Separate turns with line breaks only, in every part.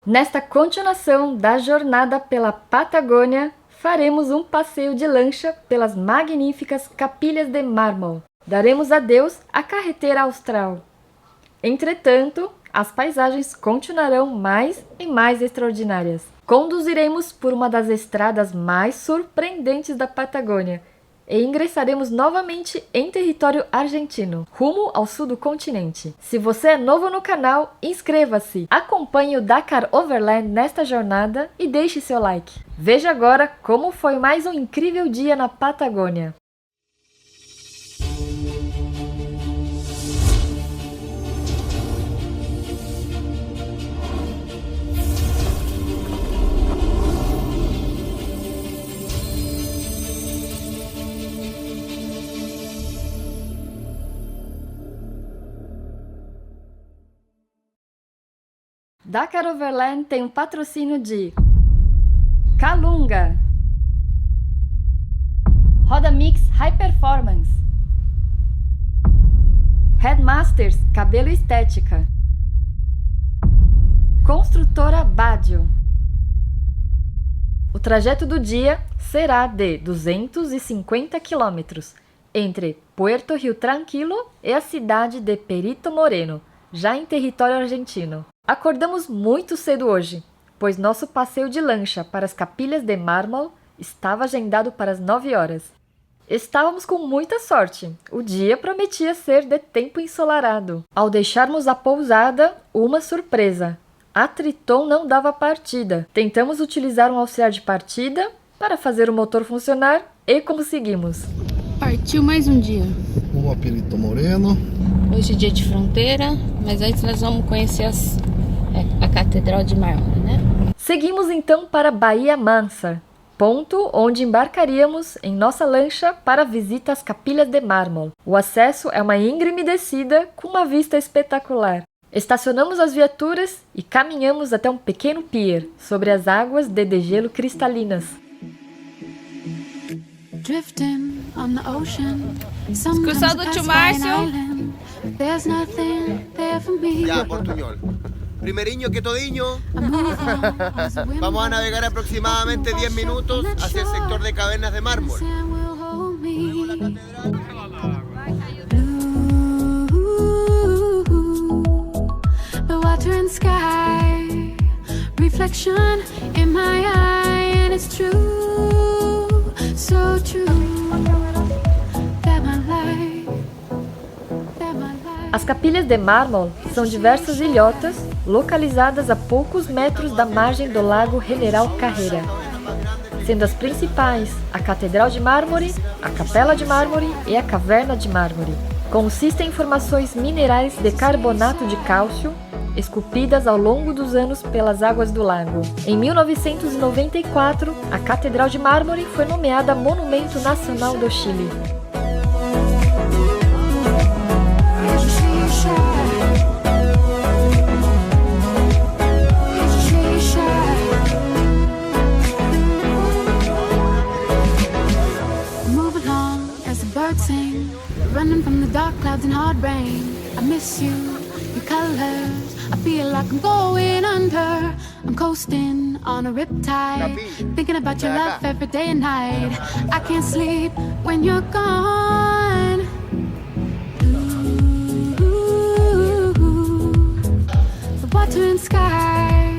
Nesta continuação da jornada pela Patagônia, faremos um passeio de lancha pelas magníficas Capilhas de Mármol. Daremos adeus à carretera austral. Entretanto, as paisagens continuarão mais e mais extraordinárias. Conduziremos por uma das estradas mais surpreendentes da Patagônia e ingressaremos novamente em território argentino, rumo ao sul do continente. Se você é novo no canal, inscreva-se, acompanhe o Dakar Overland nesta jornada e deixe seu like. Veja agora como foi mais um incrível dia na Patagônia. Dakar Overland tem um patrocínio de Calunga, Roda Mix High Performance, Headmasters Cabelo e Estética, Construtora Badio. O trajeto do dia será de 250 quilômetros entre Puerto Rio Tranquilo e a cidade de Perito Moreno, já em território argentino. Acordamos muito cedo hoje, pois nosso passeio de lancha para as Capilhas de Mármol estava agendado para as 9 horas. Estávamos com muita sorte, o dia prometia ser de tempo ensolarado. Ao deixarmos a pousada, uma surpresa. A Triton não dava partida. Tentamos utilizar um auxiliar de partida para fazer o motor funcionar e conseguimos.
Partiu mais um dia.
Uma Perito Moreno.
Hoje é dia de fronteira, mas antes nós vamos conhecer a Catedral de Mármore, né?
Seguimos então para Bahia Mansa, ponto onde embarcaríamos em nossa lancha para a visita às Capilhas de Mármol. O acesso é uma íngreme descida com uma vista espetacular. Estacionamos as viaturas e caminhamos até um pequeno pier sobre as águas de degelo cristalinas.
Cruzado do Tio Márcio.
Ya, Portuñol. Primeriño que todiño. Vamos a navegar aproximadamente 10 minutos hacia el sector de Cavernas de Mármol.
Reflection in my eye, and it's true, so true.
As Capilhas de Mármol são diversas ilhotas localizadas a poucos metros da margem do lago General Carrera, sendo as principais a Catedral de Mármore, a Capela de Mármore e a Caverna de Mármore. Consistem em formações minerais de carbonato de cálcio, esculpidas ao longo dos anos pelas águas do lago. Em 1994, a Catedral de Mármore foi nomeada Monumento Nacional do Chile.
Running from the dark clouds and hard rain. I miss you, your colors. I feel like I'm going under. I'm coasting on a riptide, thinking about your love every day and night. I can't sleep when you're gone. Ooh, the water and sky,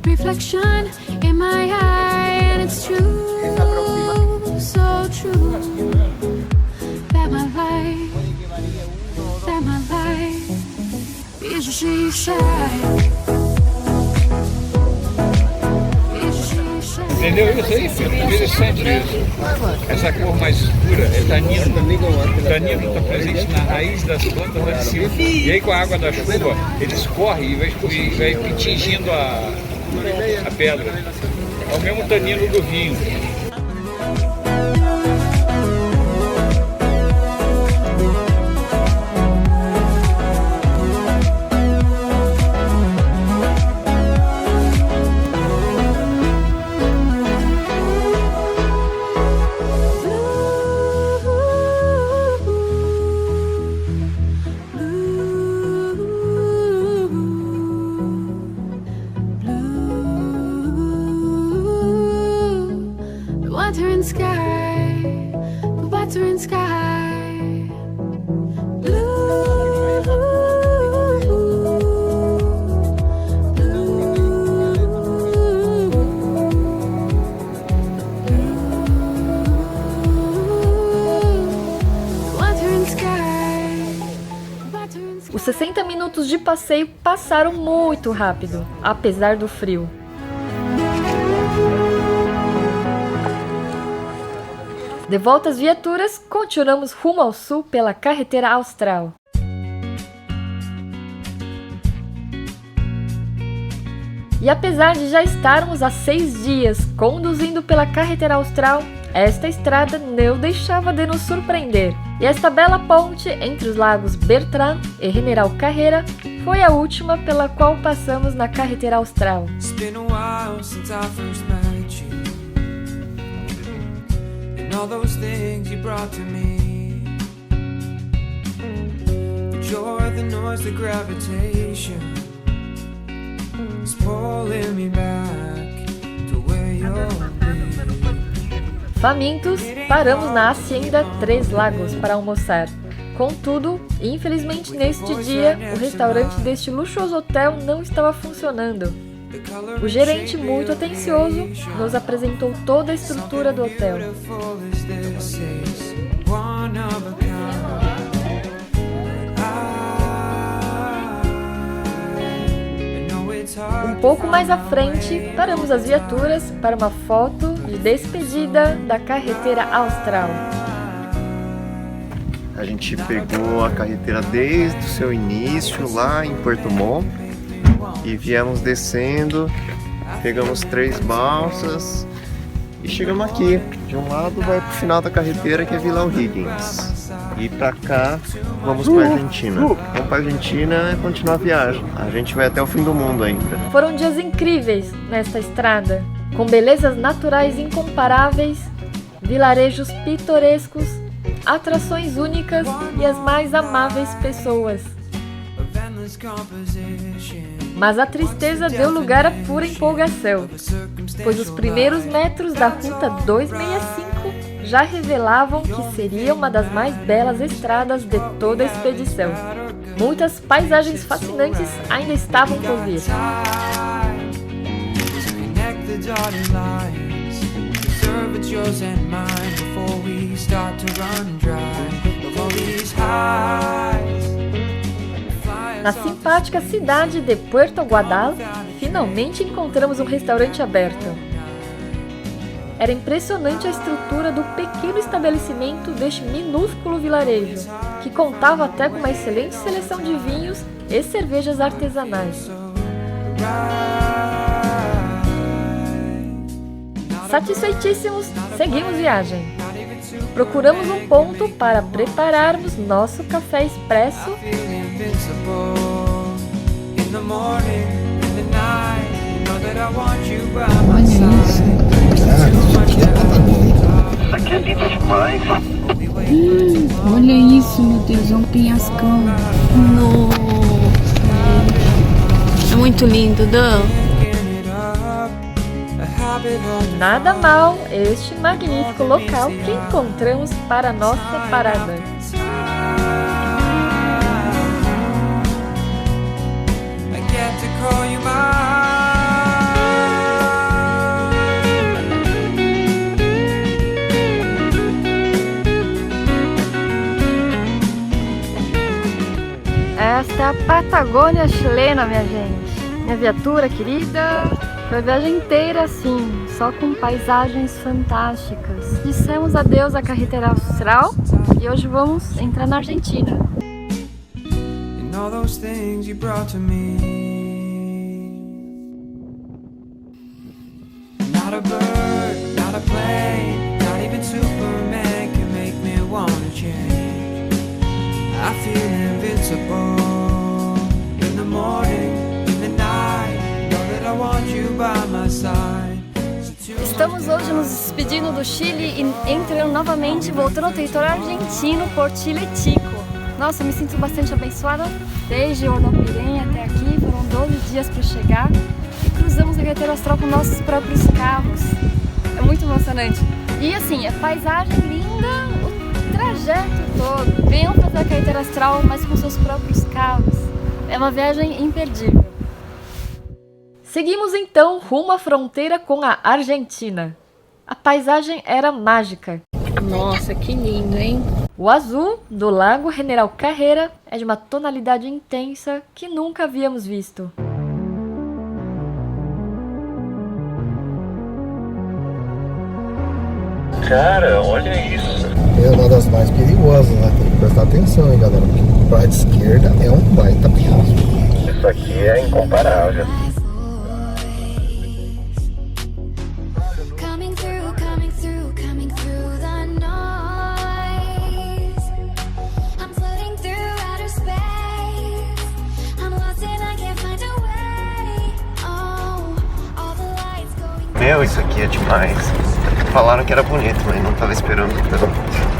reflection in my eye, and it's true, so true.
Entendeu isso aí, filho? Interessante isso. Essa cor mais escura é tanino. O tanino está presente na raiz das plantas lá de cima. E aí com a água da chuva, eles correm e vai tingindo a pedra. É o mesmo tanino do vinho.
Blue sky, the battering sky, blue, blue, battering sky, battering sky.
Os 60 minutos de passeio passaram muito rápido, apesar do frio. De volta às viaturas, continuamos rumo ao sul pela carretera austral. E apesar de já estarmos há 6 dias conduzindo pela carretera austral, esta estrada não deixava de nos surpreender. E esta bela ponte entre os lagos Bertrand e General Carrera foi a última pela qual passamos na carretera austral.
All those things you brought to me, the joy, the noise, the gravitation is pulling me back to where you'll be.
Famintos, paramos na Hacienda Três Lagos para almoçar. Contudo, infelizmente neste dia, o restaurante deste luxuoso hotel não estava funcionando. O gerente, muito atencioso, nos apresentou toda a estrutura do hotel. Um pouco mais à frente, paramos as viaturas para uma foto de despedida da carretera austral.
A gente pegou a carretera desde o seu início lá em Puerto Montt e viemos descendo, pegamos 3 balsas e chegamos aqui. De um lado vai pro final da carretera, que é Vila O'Higgins, e pra cá vamos pra Argentina. Vamos pra Argentina e continuar a viagem. A gente vai até o fim do mundo ainda.
Foram dias incríveis nesta estrada, com belezas naturais incomparáveis, vilarejos pitorescos, atrações únicas e as mais amáveis pessoas. Mas a tristeza deu lugar à pura empolgação, pois os primeiros metros da Ruta 265 já revelavam que seria uma das mais belas estradas de toda a expedição. Muitas paisagens fascinantes ainda estavam por vir. Na simpática cidade de Puerto Guadal, finalmente encontramos um restaurante aberto. Era impressionante a estrutura do pequeno estabelecimento deste minúsculo vilarejo, que contava até com uma excelente seleção de vinhos e cervejas artesanais. Satisfeitíssimos, seguimos viagem. Procuramos um ponto para prepararmos nosso café expresso
Olha isso.
Isso aqui é lindo demais.
Olha isso, meu Deus, é um penhascão. Nossa. É muito lindo, Dan.
Nada mal este magnífico local que encontramos para nossa parada. Esta é a Patagônia chilena, minha gente. Minha viatura querida. Foi a viagem inteira assim, só com paisagens fantásticas. Dissemos adeus à carretera austral e hoje vamos entrar na Argentina. Estamos hoje nos despedindo do Chile e entrando novamente, voltando ao território argentino por Chile Chico. Nossa, eu me sinto bastante abençoada. Desde Hornopiren até aqui, foram 12 dias para chegar e cruzamos a carretera austral com nossos próprios carros. É muito emocionante. E assim, é paisagem linda o trajeto todo. Venham fazer a carreteira astral, mas com seus próprios carros. É uma viagem imperdível. Seguimos então rumo à fronteira com a Argentina. A paisagem era mágica.
Nossa, que lindo, hein?
O azul do Lago General Carrera é de uma tonalidade intensa que nunca havíamos visto.
Cara, olha isso.
É uma das mais perigosas, né? Tem que prestar atenção, hein, galera? Porque para a esquerda é um baita perigo.
Isso aqui é incomparável. Meu, isso aqui é demais. Falaram que era bonito, mas não tava esperando tanto.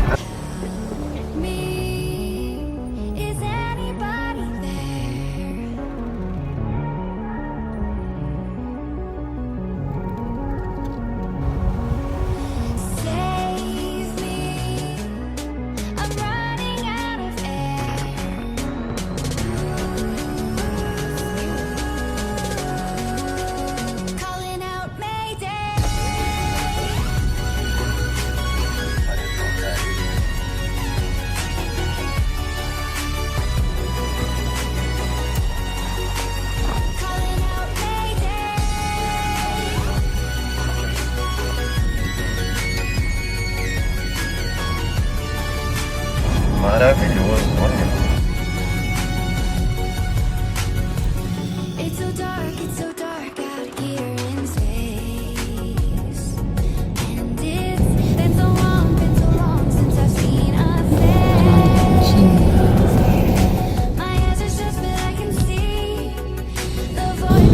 Maravilhoso, olha.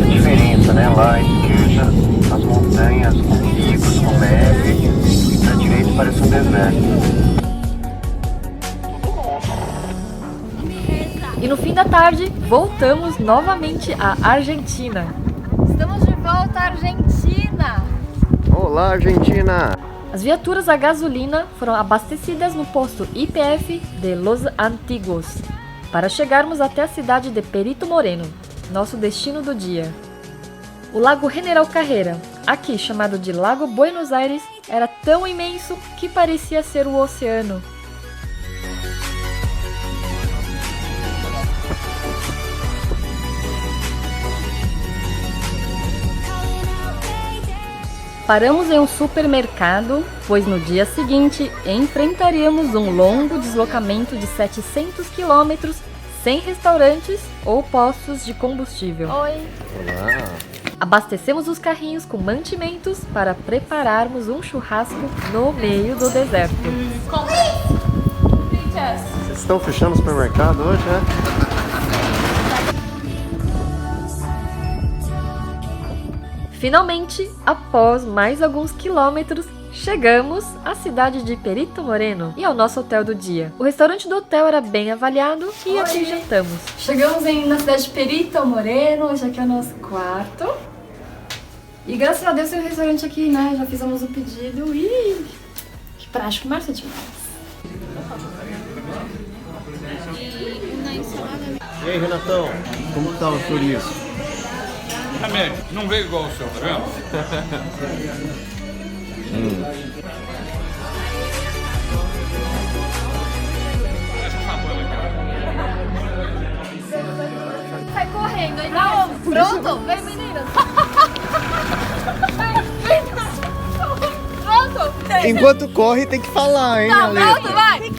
Diferença, né? Lá à esquerda, as montanhas com ricos, com neve, e à direita parece um deserto.
E no fim da tarde, voltamos novamente à Argentina. Estamos de volta à Argentina!
Olá, Argentina!
As viaturas a gasolina foram abastecidas no posto YPF de Los Antigos, para chegarmos até a cidade de Perito Moreno, nosso destino do dia. O Lago General Carrera, aqui chamado de Lago Buenos Aires, era tão imenso que parecia ser o oceano. Paramos em um supermercado, pois no dia seguinte enfrentaríamos um longo deslocamento de 700 quilômetros sem restaurantes ou postos de combustível.
Olá!
Abastecemos os carrinhos com mantimentos para prepararmos um churrasco no meio do deserto.
Vocês estão fechando o supermercado hoje, né?
Finalmente, após mais alguns quilômetros, chegamos à cidade de Perito Moreno e ao nosso hotel do dia. O restaurante do hotel era bem avaliado e aqui jantamos. Chegamos na cidade de Perito Moreno, esse aqui é o nosso quarto. E graças a Deus tem um restaurante aqui, né? Já fizemos o pedido e que prático, Márcia, demais.
E aí, Renatão, como tá o chouriço?
Tá médio, não veio igual o seu, tá vendo?
Sai correndo, hein? Pronto? Vem, meninas! Pronto?
Enquanto corre, tem que falar, hein,
Tá,
Ale?
pronto, vai!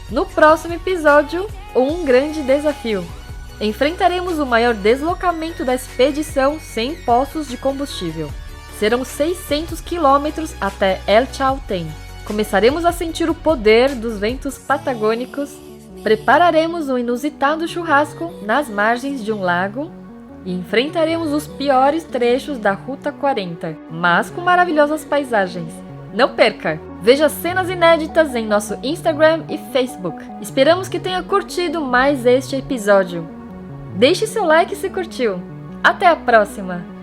No próximo episódio, um grande desafio. Enfrentaremos o maior deslocamento da expedição sem postos de combustível. Serão 600 quilômetros até El Chaltén. Começaremos a sentir o poder dos ventos patagônicos Prepararemos um inusitado churrasco nas margens de um lago e enfrentaremos os piores trechos da Ruta 40, mas com maravilhosas paisagens. Não perca! Veja cenas inéditas em nosso Instagram e Facebook. Esperamos que tenha curtido mais este episódio. Deixe seu like se curtiu. Até a próxima!